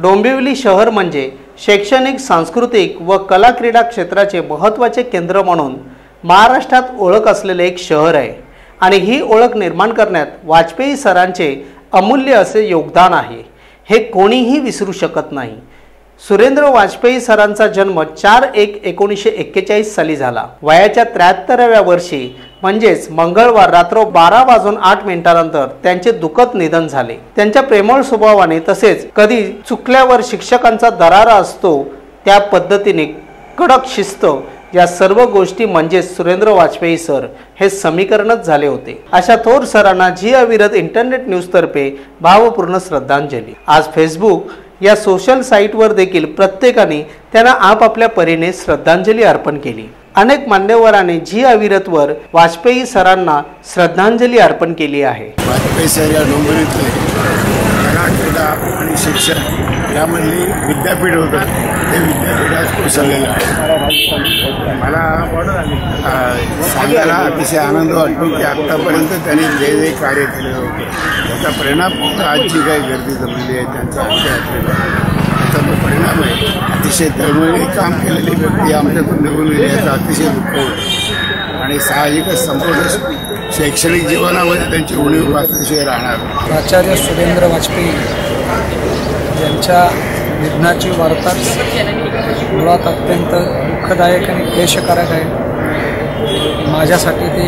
डोंबिवली शहर म्हणजे शैक्षणिक, सांस्कृतिक व कला क्रीडा क्षेत्राचे महत्त्वाचे केंद्र म्हणून महाराष्ट्रात ओळख असलेले एक शहर आहे आणि ही ओळख निर्माण करण्यात वाजपेयी सरांचे अमूल्य असे योगदान आहे, हे कोणीही विसरू शकत नाही। सुरेंद्र वाजपेयी सरांचा जन्म 4/1/1941 साली झाला। वयाच्या 73व्या वर्षी म्हणजेच मंगळवार रात्र 12:08 त्यांचे दुःखद निधन झाले। त्यांच्या प्रेमळ स्वभावाने तसेच कधी चुकल्यावर शिक्षकांचा दरारा असतो त्या पद्धतीने कडक शिस्त या सर्व गोष्टी म्हणजे सुरेंद्र वाजपेयी सर हे समीकरणच झाले होते। अशा थोर सरांना जी अविरत इंटरनेट न्यूज तर्फे भावपूर्ण श्रद्धांजली। आज फेसबुक या सोशल साइटवर देखील प्रत्येकाने त्यांना आपापल्या परीने श्रद्धांजली अर्पण केली। अनेक मान्यवरांनी जी अविरतवर वाजपेयी सरांना श्रद्धांजली अर्पण केली आहे। वाजपेयी सर या डोंबिवलीतले कला, क्रीडा आणि शिक्षण यामधली विद्यापीठ होतं, ते विद्यापीठात कोसळलेलं आहे। मला सांगायला अतिशय आनंद वाटतो की आत्तापर्यंत त्यांनी जे कार्य केलं होतं त्याचा परिणाम आज जी काही गर्दी जमलेली आहे त्यांचा त्याचा जो परिणाम आहे, अतिशय तळमळीने काम केलेली व्यक्ती आमच्यातून निघून गेली याचा अतिशय दुःख होतं आणि साहजिकच संपूर्ण शैक्षणिक जीवनामध्ये त्यांची उणीव अतिशय राहणार। आचार्य सुरेंद्र वाजपेयी यांच्या निधनाची वार्ता मुळात अत्यंत दुःखदायक आणि क्लेशकारक आहे। माझ्यासाठी ते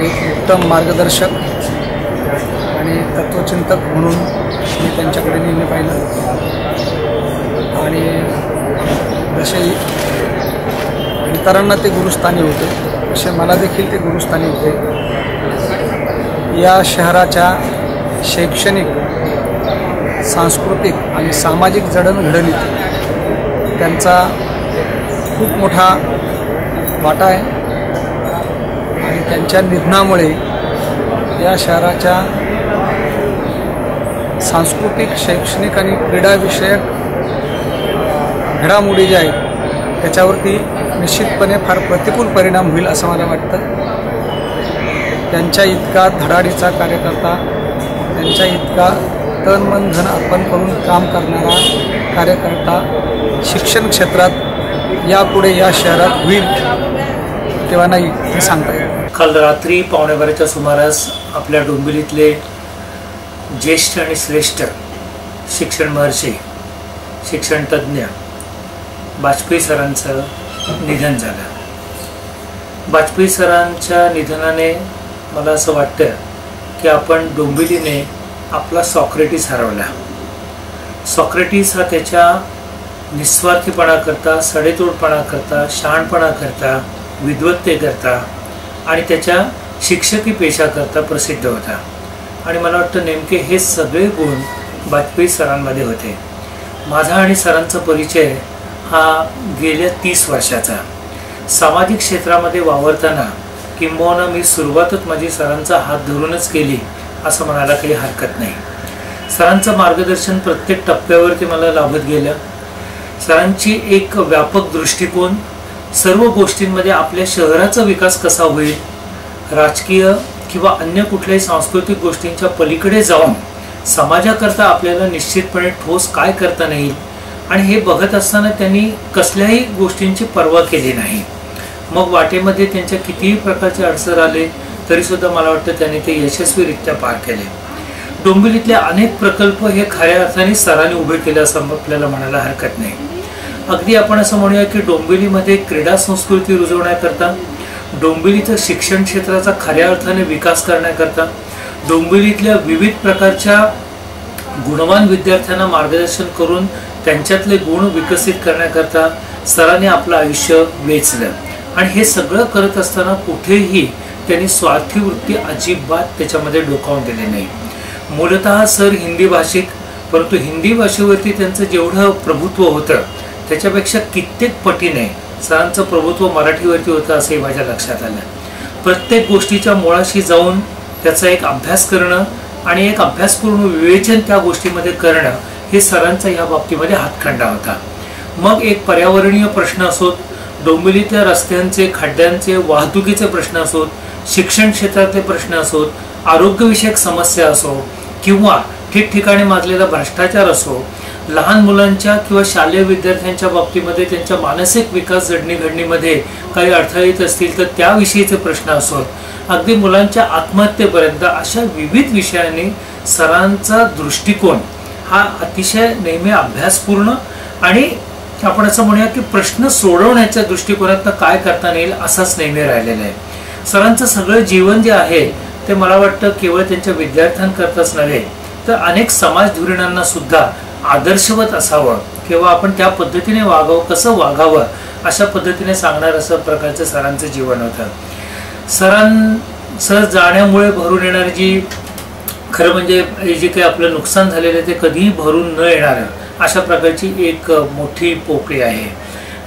एक उत्तम मार्गदर्शक आणि तत्वचिंतक म्हणून मी त्यांच्याकडे नेहमी पाहिलं आणि जसे इतरांना ते गुरुस्थानी होते तसे मला देखील ते गुरुस्थानी होते। या शहराच्या शैक्षणिक, सांस्कृतिक आणि सामाजिक जडणघडणीत त्यांचा खूप मोठा वाटा आहे आणि त्यांच्या निधनामुळे या शहराच्या सांस्कृतिक, शैक्षणिक आणि क्रीडाविषयक घडामोडी ज्या आहेत त्याच्यावरती निश्चितपणे फार प्रतिकूल परिणाम होईल असं मला वाटतं। त्यांच्या इतका धडाडीचा कार्यकर्ता, त्यांच्या इतका तन मन धन अर्पण करून काम करणारा कार्यकर्ता शिक्षण क्षेत्रात यापुढे या शहरात होईल किंवा नाही हे सांगता येईल। काल रात्री 11:15च्या सुमारास आपल्या डोंबिवलीतले ज्येष्ठ आणि श्रेष्ठ शिक्षण महर्षी, शिक्षण तज्ज्ञ वाजपेयी सरांचं निधन झालं। वाजपेयी सरांच्या निधनाने मला असं वाटतं की आपण डोंबिवलीने आपला सॉक्रेटिस हरवला। सॉक्रेटिस हा त्याच्या निस्वार्थीपणा करता, सडेतोडपणा करता, शहाणपणा करता, विद्वत्ते करता आणि त्याच्या शिक्षकी पेशा करता प्रसिद्ध होता आणि मला वाटतं नेमके हे सगळे गुण वाजपेयी सरांमध्ये होते। माझा आणि सरांचा परिचय हा गेल्या 30 वर्षाचा। सामाजिक क्षेत्रामध्ये वावरताना किंबहुना मी सुरुवातच माझी सरांचा हात धरूनच केली असं म्हणायला काही हरकत नाही। सरांचं मार्गदर्शन प्रत्येक टप्प्यावरती मला लाभत गेलं। सरांची एक व्यापक दृष्टिकोन, सर्व गोष्टींमध्ये आपल्या शहराचा विकास कसा होईल, राजकीय किंवा अन्य कुठल्याही सांस्कृतिक गोष्टींच्या पलीकडे जाऊन समाजाकरता आपल्याला निश्चितपणे ठोस काय करता येईल आणि हे बघत असताना त्यांनी कसल्याही गोष्टींची पर्वा केली नाही। मग वाटेमध्ये त्यांच्या कितीही प्रकारचे अडसर आले तरीसुद्धा मला वाटतं त्यांनी ते यशस्वीरित्या पार केले। डोंबिवलीतले अनेक प्रकल्प हे खऱ्या अर्थाने सरांनी उभे केले असं आपल्याला म्हणायला हरकत नाही। अगदी आपण असं म्हणूया की डोंबिवलीमध्ये क्रीडा संस्कृती रुजवण्याकरता, डोंबिवलीचं शिक्षण क्षेत्राचा खऱ्या अर्थाने विकास करण्याकरता, डोंबिवलीतल्या विविध प्रकारच्या गुणवान विद्यार्थ्यांना मार्गदर्शन करून त्यांच्यातले गुण विकसित करण्याकरता सरांनी आपलं आयुष्य वेचलं आणि हे सगळं करत असताना कुठेही त्यांनी स्वार्थी वृत्ती अजिबात त्याच्यामध्ये डोकावून दिली नाही। मूलतः सर हिंदी भाषिक, परंतु हिंदी भाषेवरती त्यांचं जेवढं प्रभुत्व होतं त्याच्यापेक्षा कित्येक पटीने सरांचं प्रभुत्व मराठीवरती होतं असंही माझ्या लक्षात आलं। प्रत्येक गोष्टीच्या मुळाशी जाऊन त्याचा एक अभ्यास करणं आणि एक अभ्यासपूर्ण विवेचन त्या गोष्टीमध्ये करणं हे सरांचा या बाबतीमध्ये हातखंडा होता। मग एक पर्यावरणीय प्रश्न असोत, डोंबिवलीतल्या रस्त्यांचे, खड्ड्यांचे, वाहतुकीचे प्रश्न असोत, शिक्षण क्षेत्रातले प्रश्न असोत, आरोग्यविषयक समस्या असो किंवा ठिकठिकाणी माजलेला भ्रष्टाचार असो, लहान मुलांच्या किंवा शालेय विद्यार्थ्यांच्या बाबतीमध्ये त्यांच्या मानसिक विकास जडणघडणीमध्ये काही अडथळे येत असतील तर त्याविषयीचे प्रश्न असोत, अगदी मुलांच्या आत्महत्येपर्यंत अशा विविध विषयांनी सरांचा दृष्टिकोन हा अतिशय नेहमी अभ्यासपूर्ण आणि आपण असं म्हणूया की प्रश्न सोडवण्याच्या दृष्टिकोनातून काय करता येईल असाच नेहमी राहिलेला आहे. सरांचं सगळं जीवन जे आहे ते मला वाटतं केवळ त्यांच्या विद्यार्थ्यांकरताच नव्हे तर अनेक समाजधुरीणांना सुद्धा आदर्शवत असावं किंवा आपण त्या पद्धतीने वागावं, कसं वागावं अशा पद्धतीने सांगणार असं प्रकारचं सरांचं जीवन होतं. सर जाण्यामुळे भरून येणारी जी खरं म्हणजे जे काही आपलं नुकसान झालेलं आहे ते कधीही भरून न येणारं अशा प्रकारची एक मोठी पोकळी आहे.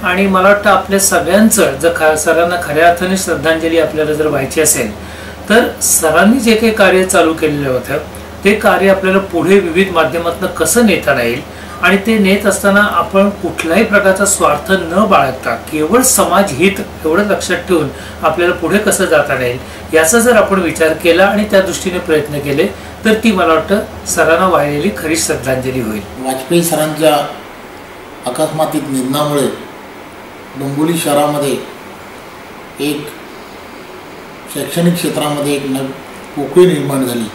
आणि मला वाटतं आपल्या सगळ्यांचं जर सरांना खऱ्या अर्थाने श्रद्धांजली आपल्याला जर व्हायची असेल तर सरांनी जे काही कार्य चालू केलेलं होतं ते कार्य आपल्याला पुढे विविध माध्यमातून कसं नेता येईल आणि ते नेत असताना आपण कुठल्याही प्रकारचा स्वार्थ न बाळगता केवळ समाजहित एवढं लक्षात ठेवून आपल्याला पुढे कसं जाता येईल याचा जर आपण विचार केला आणि त्या दृष्टीने प्रयत्न केले तर ती मला वाटतं सरांना वाहिलेली खरी श्रद्धांजली होईल. वाजपेयी सरांच्या अकस्मातीत निधनामुळे डोंबिवली शहरामध्ये एक शैक्षणिक क्षेत्रामध्ये एक पोकळी निर्माण झाली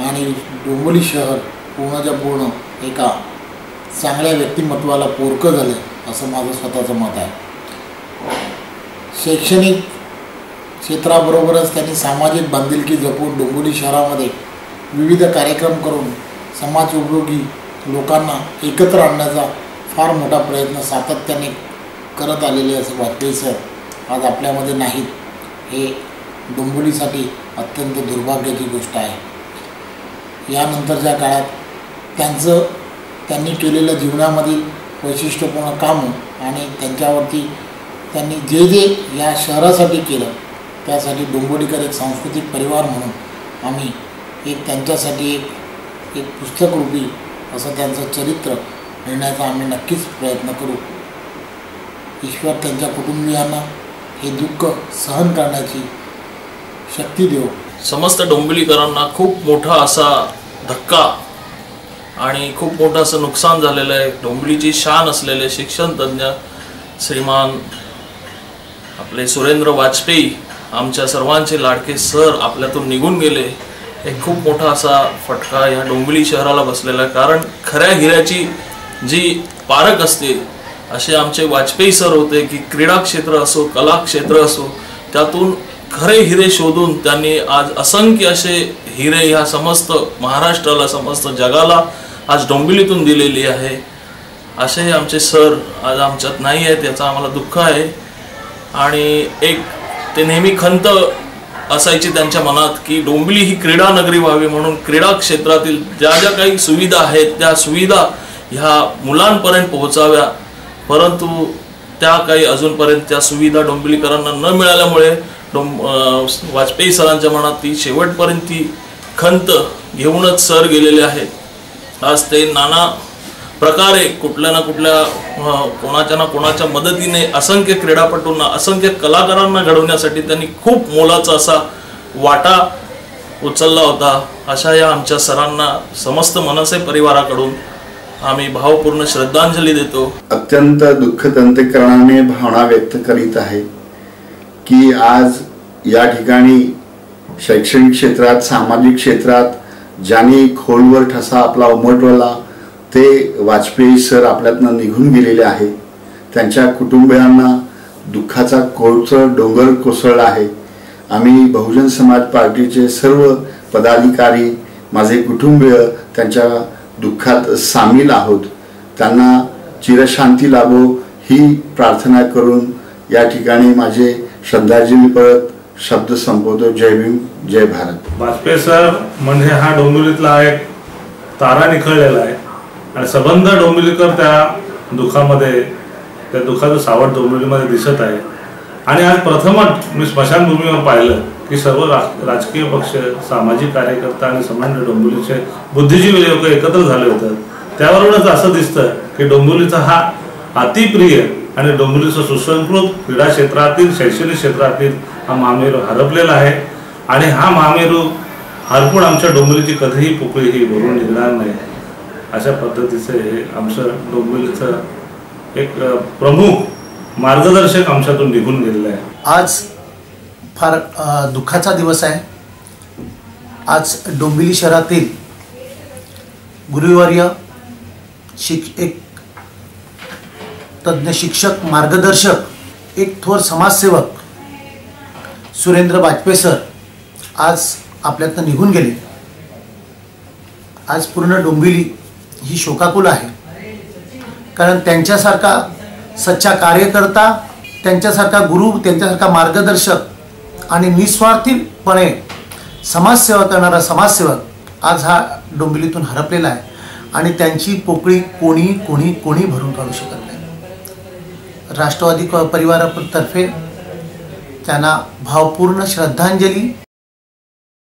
आणि डोंबिवली शहर पूर्णच्या पूर्ण एका चांगल्या व्यक्तिमत्वाला पोरकं झालं असं माझं स्वतःचं मत आहे. शैक्षणिक क्षेत्राबरोबरच त्यांनी सामाजिक बांधिलकी जपून डोंबिवली शहरामध्ये विविध कार्यक्रम करून समाज उपयोगी लोकांना एकत्र आणण्याचा फार मोठा प्रयत्न सातत्याने करत आलेले असं वाजपेयी सर आज आपल्यामध्ये नाहीत. हे डोंबिवलीसाठी अत्यंत दुर्भाग्याची गोष्ट आहे. यानंतरच्या काळात त्यांनी केलेलं जीवनामधील वैशिष्ट्यपूर्ण कामं आणि त्यांच्यावरती त्यांनी जे जे या शहरासाठी केलं त्यासाठी डोंबिवलीकर एक सांस्कृतिक परिवार म्हणून आम्ही एक त्यांच्यासाठी एक पुस्तकरूपी असं त्यांचं चरित्र लिहिण्याचा आम्ही नक्कीच प्रयत्न करू. ईश्वर त्यांच्या कुटुंबियांना हे दुःख सहन करण्याची शक्ती देव. समस्त डोंबिवलीकरांना खूप मोठा असा धक्का आणि खूप मोठं असं नुकसान झालेलं आहे. डोंबिवलीची शान असलेले शिक्षणतज्ञ श्रीमान आपले सुरेंद्र वाजपेयी आमच्या सर्वांचे लाडके सर आपल्यातून निघून गेले. एक खूप मोठा असा फटका या डोंबिवली शहराला बसलेला आहे. कारण खऱ्या हिऱ्याची जी पारख असते असे आमचे वाजपेयी सर होते की क्रीडा क्षेत्र असो, कला क्षेत्र असो, त्यातून खरे हिरे शोधून त्यांनी आज असंख्य असे हिरे ह्या समस्त महाराष्ट्राला, समस्त जगाला आज डोंबिवलीतून दिलेली आहे. असे आमचे सर आज आमच्यात नाही आहेत, याचा आम्हाला दुःख आहे. आणि एक ते नेहमी खंत असायची त्यांच्या मनात की डोंबिवली ही क्रीडा नगरी व्हावी म्हणून क्रीडा क्षेत्रातील ज्या ज्या काही सुविधा आहेत त्या सुविधा ह्या मुलांपर्यंत पोहोचाव्या. परंतु त्या काही अजूनपर्यंत त्या सुविधा डोंबिवलीकरांना न मिळाल्यामुळे वाजपेयी सरांच्या मनात ती शेवटपर्यंत ती खंत घेऊनच सर गेलेले आहेत. आज ते नाना प्रकारे कुठल्या ना कुठल्या कोणाच्या ना कोणाच्या मदतीने असंख्य क्रीडापटूंना, असंख्य कलाकारांना घडवण्यासाठी त्यांनी खूप मोलाचा असा वाटा उचलला होता. अशा या आमच्या सरांना समस्त मनसे परिवाराकडून आम्ही भावपूर्ण श्रद्धांजली देतो. अत्यंत दुःखदंतकरणाने भावना व्यक्त करीत आहे की आज या ठिकाणी शैक्षणिक क्षेत्रात, सामाजिक क्षेत्रात ज्यांनी खोलवर ठसा आपला उमटवला ते वाजपेयी सर आपल्यातनं निघून गेलेले आहे. त्यांच्या कुटुंबियांना दुःखाचा कोळचा डोंगर कोसळला आहे. आम्ही बहुजन समाज पार्टीचे सर्व पदाधिकारी, माझे कुटुंबीय त्यांच्या दुःखात सामील आहोत. त्यांना चिरशांती लाभो ही प्रार्थना करून या ठिकाणी माझे श्रद्धांजली परत शब्द संपवतो. जय भीम, जय भारत. वाजपेयी सर म्हणजे हा डोंबिवलीतला एक तारा निखळलेला आहे आणि सबंध डोंबिवलीकर त्या दुःखामध्ये, त्या दुःखाचं सावट डोंबिवलीमध्ये दिसत आहे. आणि आज प्रथमच मी स्मशानभूमीवर पाहिलं की सर्व राजकीय पक्ष, सामाजिक कार्यकर्ता आणि संबंध डोंबिवलीचे बुद्धिजीवी लोक एकत्र झाले होते. त्यावरूनच असं दिसतं की डोंबिवलीचा हा अतिप्रिय आणि डोंबिवलीचा सुसंस्कृत क्रीडा क्षेत्रातील, शैक्षणिक क्षेत्रातील हा महामेरू हरपलेला आहे. आणि हा महामेरू हरपून आमच्या डोंबिवलीची कधीही पोकळी ही भरून निघणार नाही अशा पद्धतीचे हे आमचं डोंबिवलीचं एक प्रमुख मार्गदर्शक आमच्यातून निघून गेलेलं आहे. आज फार दुःखाचा दिवस आहे. आज डोंबिवली शहरातील गुरुवर्य एक तज्ञ शिक्षक, मार्गदर्शक, एक थोर समाजसेवक सुरेंद्र बाजपेयी सर आज आपल्यातनं निघून गेले. आज पूर्ण डोंबिवली ही शोकाकुल आहे. कारण त्यांच्यासारखा सच्चा कार्यकर्ता, त्यांच्यासारखा गुरु, त्यांच्यासारखा मार्गदर्शक आणि निस्वार्थीपणे समाजसेवा करणारा समाजसेवक आज हा डोंबिवलीतून हरपलेला आहे आणि त्यांची पोकळी कोणी कोणी कोणी भरून काढू शकत नाही. राष्ट्रवादी परिवारातर्फे त्यांना भावपूर्ण श्रद्धांजली.